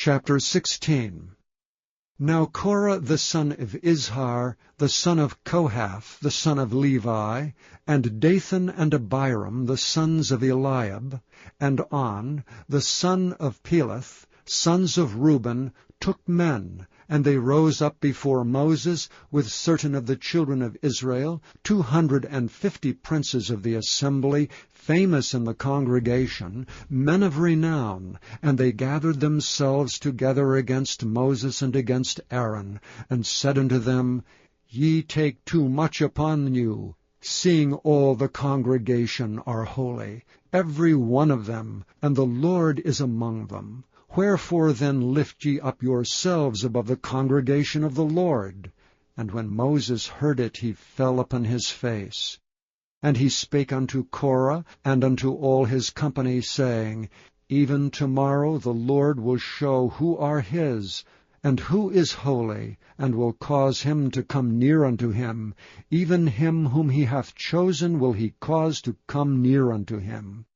Chapter 16. Now Korah the son of Izhar, the son of Kohath, the son of Levi, and Dathan and Abiram, the sons of Eliab, and On, the son of Peleth, sons of Reuben, took men, and they rose up before Moses with certain of the children of Israel, 250 princes of the assembly, famous in the congregation, men of renown, and they gathered themselves together against Moses and against Aaron, and said unto them, Ye take too much upon you, seeing all the congregation are holy, every one of them, and the Lord is among them. Wherefore then lift ye up yourselves above the congregation of the Lord? And when Moses heard it, he fell upon his face. And he spake unto Korah and unto all his company, saying, Even tomorrow the Lord will show who are his, and who is holy, and will cause him to come near unto him. Even him whom he hath chosen will he cause to come near unto him.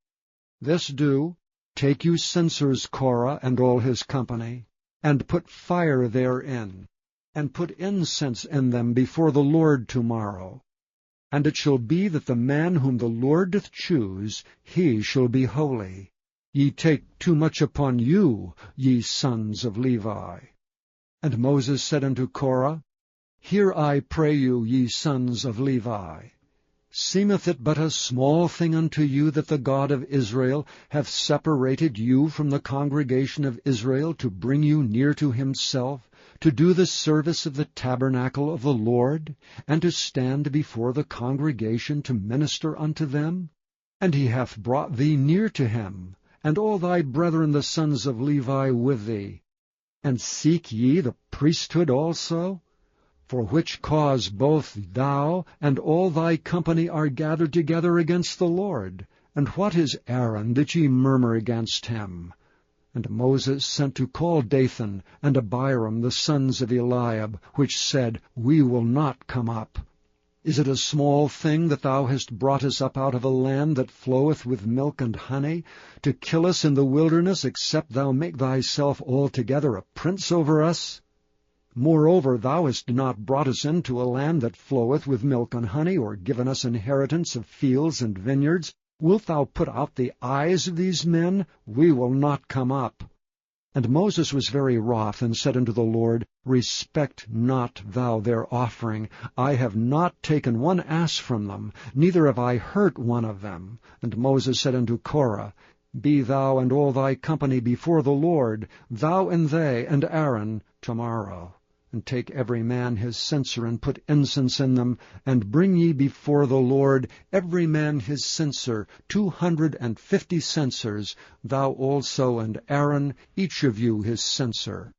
This do. Take you censers, Korah and all his company, and put fire therein, and put incense in them before the Lord tomorrow. And it shall be that the man whom the Lord doth choose, he shall be holy. Ye take too much upon you, ye sons of Levi. And Moses said unto Korah, Hear, I pray you, ye sons of Levi. Seemeth it but a small thing unto you that the God of Israel hath separated you from the congregation of Israel to bring you near to himself, to do the service of the tabernacle of the Lord, and to stand before the congregation to minister unto them? And he hath brought thee near to him, and all thy brethren the sons of Levi with thee. And seek ye the priesthood also? For which cause both thou and all thy company are gathered together against the Lord. And what is Aaron, that ye murmur against him? And Moses sent to call Dathan and Abiram, the sons of Eliab, which said, We will not come up. Is it a small thing that thou hast brought us up out of a land that floweth with milk and honey, to kill us in the wilderness, except thou make thyself altogether a prince over us? Moreover, thou hast not brought us into a land that floweth with milk and honey, or given us inheritance of fields and vineyards. Wilt thou put out the eyes of these men? We will not come up. And Moses was very wroth, and said unto the Lord, Respect not thou their offering. I have not taken one ass from them, neither have I hurt one of them. And Moses said unto Korah, Be thou and all thy company before the Lord, thou and they and Aaron, tomorrow. And take every man his censer, and put incense in them, and bring ye before the Lord every man his censer, 250 censers, thou also and Aaron, each of you his censer.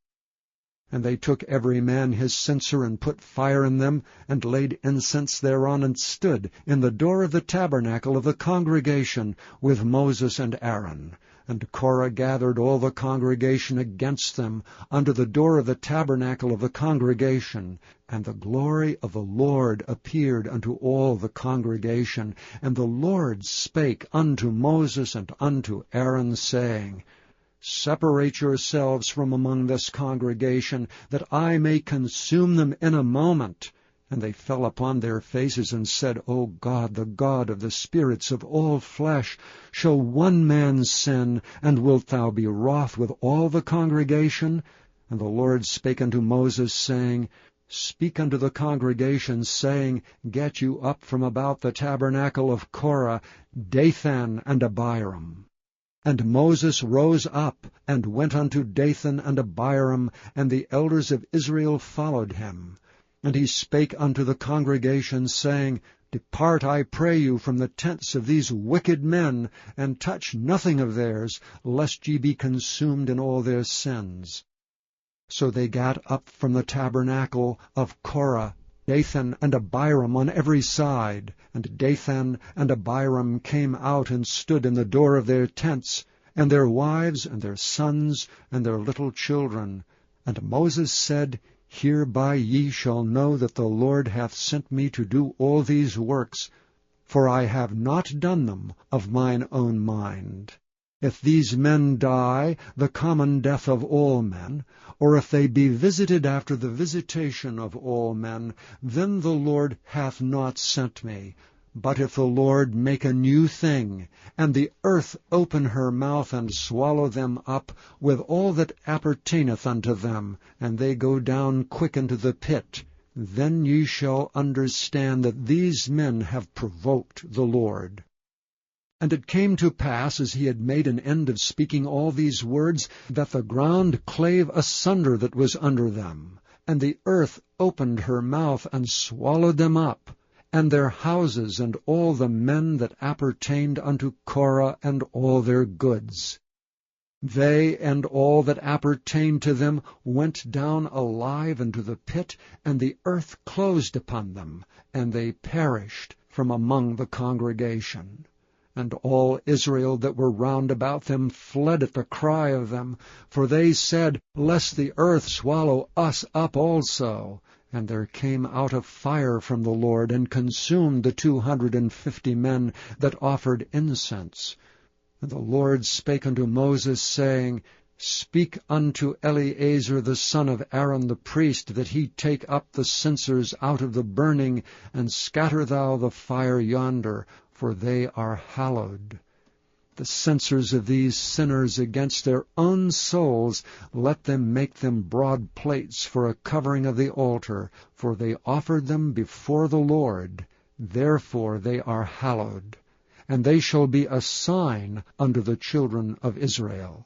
And they took every man his censer, and put fire in them, and laid incense thereon, and stood in the door of the tabernacle of the congregation with Moses and Aaron. And Korah gathered all the congregation against them unto the door of the tabernacle of the congregation. And the glory of the Lord appeared unto all the congregation. And the Lord spake unto Moses and unto Aaron, saying, Separate yourselves from among this congregation, that I may consume them in a moment. And they fell upon their faces, and said, O God, the God of the spirits of all flesh, shall one man sin, and wilt thou be wroth with all the congregation? And the Lord spake unto Moses, saying, Speak unto the congregation, saying, Get you up from about the tabernacle of Korah, Dathan and Abiram. And Moses rose up, and went unto Dathan and Abiram, and the elders of Israel followed him. And he spake unto the congregation, saying, Depart, I pray you, from the tents of these wicked men, and touch nothing of theirs, lest ye be consumed in all their sins. So they gat up from the tabernacle of Korah, Dathan and Abiram on every side. And Dathan and Abiram came out and stood in the door of their tents, and their wives and their sons and their little children. And Moses said, Hereby ye shall know that the Lord hath sent me to do all these works, for I have not done them of mine own mind. If these men die the common death of all men, or if they be visited after the visitation of all men, then the Lord hath not sent me. But if the Lord make a new thing, and the earth open her mouth and swallow them up, with all that appertaineth unto them, and they go down quick into the pit, then ye shall understand that these men have provoked the Lord. And it came to pass, as he had made an end of speaking all these words, that the ground clave asunder that was under them, and the earth opened her mouth and swallowed them up, and their houses, and all the men that appertained unto Korah, and all their goods. They and all that appertained to them went down alive into the pit, and the earth closed upon them, and they perished from among the congregation. And all Israel that were round about them fled at the cry of them, for they said, Lest the earth swallow us up also. And there came out a fire from the Lord, and consumed the 250 men that offered incense. And the Lord spake unto Moses, saying, Speak unto Eleazar the son of Aaron the priest, that he take up the censers out of the burning, and scatter thou the fire yonder, for they are hallowed. The censers of these sinners against their own souls, let them make them broad plates for a covering of the altar, for they offered them before the Lord, therefore they are hallowed. And they shall be a sign unto the children of Israel.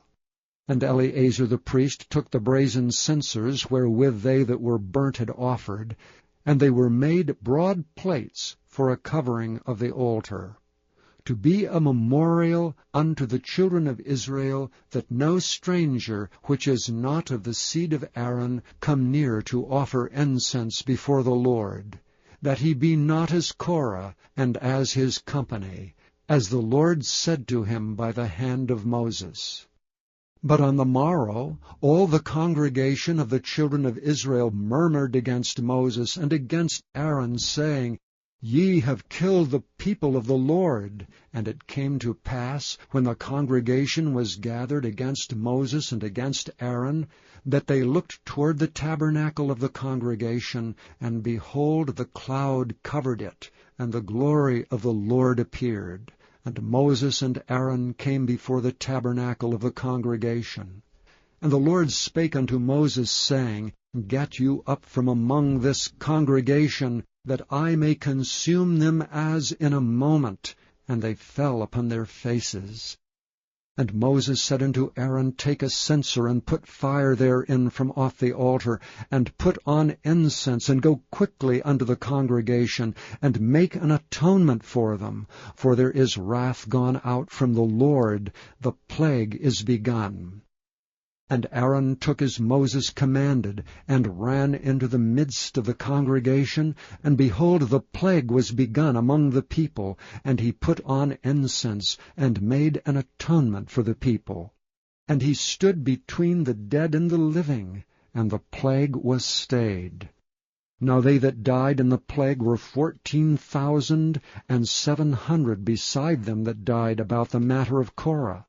And Eleazar the priest took the brazen censers wherewith they that were burnt had offered, and they were made broad plates for a covering of the altar, to be a memorial unto the children of Israel, that no stranger which is not of the seed of Aaron come near to offer incense before the Lord, that he be not as Korah and as his company, as the Lord said to him by the hand of Moses. But on the morrow all the congregation of the children of Israel murmured against Moses and against Aaron, saying, Ye have killed the people of the Lord. And it came to pass, when the congregation was gathered against Moses and against Aaron, that they looked toward the tabernacle of the congregation, and behold, the cloud covered it, and the glory of the Lord appeared. And Moses and Aaron came before the tabernacle of the congregation. And the Lord spake unto Moses, saying, Get you up from among this congregation, that I may consume them as in a moment. And they fell upon their faces. And Moses said unto Aaron, Take a censer, and put fire therein from off the altar, and put on incense, and go quickly unto the congregation, and make an atonement for them. For there is wrath gone out from the Lord, the plague is begun. And Aaron took as Moses commanded, and ran into the midst of the congregation, and behold, the plague was begun among the people, and he put on incense, and made an atonement for the people. And he stood between the dead and the living, and the plague was stayed. Now they that died in the plague were 14,700 beside them that died about the matter of Korah.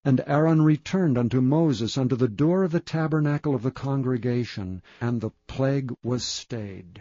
And Aaron returned unto Moses unto the door of the tabernacle of the congregation, and the plague was stayed.